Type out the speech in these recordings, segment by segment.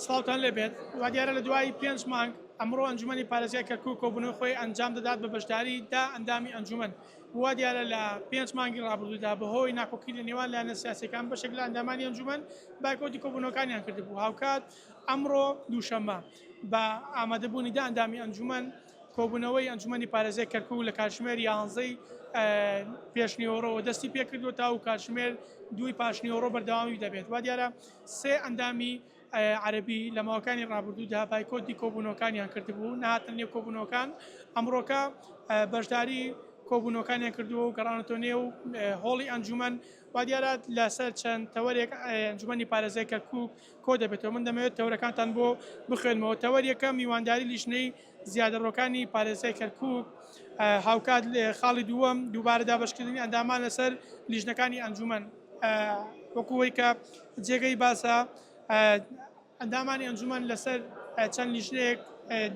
ساڵتان لەبێت وا دیارە لە دوای 5 مانگ ئەمڕۆ ئەنجومەنی پارێزگای کەرکووک کۆبوونەوەی خۆی ئەنجام دەدات بە بەشداری دا ئەندامی ئەنجومەن وا دیارە لە 5 مانگی ڕابردوودا بەهۆی ناکۆکی لە نێوان لایەنە سیاسیەکان بەشێک لە ئەندامانی ئەنجومەن بایکۆتی کۆبوونەوەکانیان کردبوو هاوکات ئەمڕۆ دووشەممە بە ئامادەبوونی دا ئەندامی ئەنجومەن کۆبوونەوەی ئەنجومەنی پارێزگای کەرکووک لە کاتژمێر 11ی پێشنیوەڕۆەوە دەستی پێکردووە تا و کاتژمێر 2 پاشنیوەڕۆ بەردەوامی دەبێت وا دیارە سێ ئەندامی عەربی لە ماوەکانی ڕابردوودا بایکۆتی کۆبوونەوەکانیان کردبوو نهاتن نێو کۆبوونەوەکان ئەمڕۆکە بەشداری کۆبوونەوەکانیان کردووە و گەڕانەتۆ نێو هۆڵی ئەنجومەن وا دیارە لەسەر چەند تەوەرێک ئەنجومەنی پارێزگای کەرکووک کۆ دەبێتەوە من دەمەوێت تەورەکانتان بۆ بخوێنمەوە تەوەر یەکەم میوانداری لیژنەی زیادەڕۆکانی پارێزگای کەرکووک هاوکات خاڵی دووەم دووبارە دابەشکردنی ئەندامان لەسەر لیژنەکانی ئەنجومەن وەکوەوەی کە جێگەی باسە ئەندامانی ئەنجومەن لەسەر چەند لیژنەیەک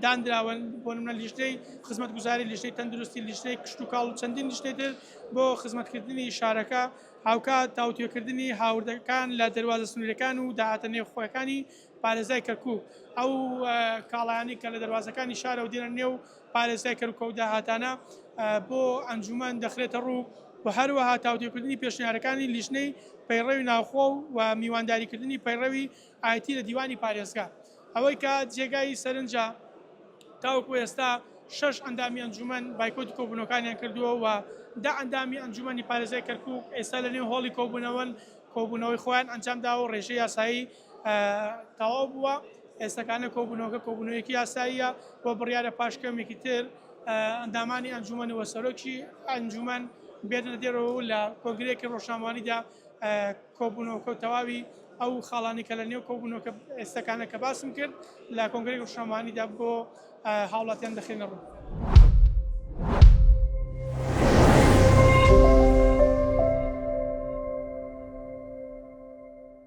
دانراون بۆ نمونە لیژنەی خزمەتگوزاری لیژنەی تەندروستی لیژنەی کشت و کاڵ و چەندین لیژنەی تر بۆ خزمەتکردنی شارەکە هاوکات تاوتوێکردنی هاوردەکان لە دەواازە سنوورەکان و داهاتە نێو خۆیەکانی پارێزای کەرکووک ئەو کاڵایانی کە لە دەواازەکانی شارە و دێنە نێو پارێزای کەرکووک و داهاتانە بۆ ئەنجومەن دەخرێتە ڕوو و هەروەها تاوتوێکردنی پێشنیارەکانی لیژنەی پەیڕەوی ناوخۆ و میوانداریکردنی پەیڕەوی ئایتی لە دیوانی پارێزگا ئەوەی کە جێگای سەرنجە تاوەکو ئێستا 6 ئەندامی ئەنجومەن بایکۆتی کۆبوونەوەکانیان کردووە و دا ئەندامی ئەنجومەنی پارێزگای کەرکووک ئێستا لە نێو هۆڵی کۆبوونەوەی خۆیان ئەنجامداوە و ڕێژەی یاسایی تەواو بووە ئێستاکانە کۆبوونەوەکە کۆبوونەوەیەکی یاساییە بۆ بڕیارە پاشکەمێکی تر ئەندامانی ئەنجومەنەوە سەرۆکی ئەنجومەن بێنە دێرەوە لە کۆنگرەیەکی ڕۆژنامەوانیدا کۆبوونەوەکە و تەواوی ئەو خاڵانی کە لە نێو کۆبوونەوەکە ئێستاکانە کە باسم کرد لە کۆنگرەی ڕۆژنامەوانیدا بۆ هاوڵاتیان دەخێنە ڕوو.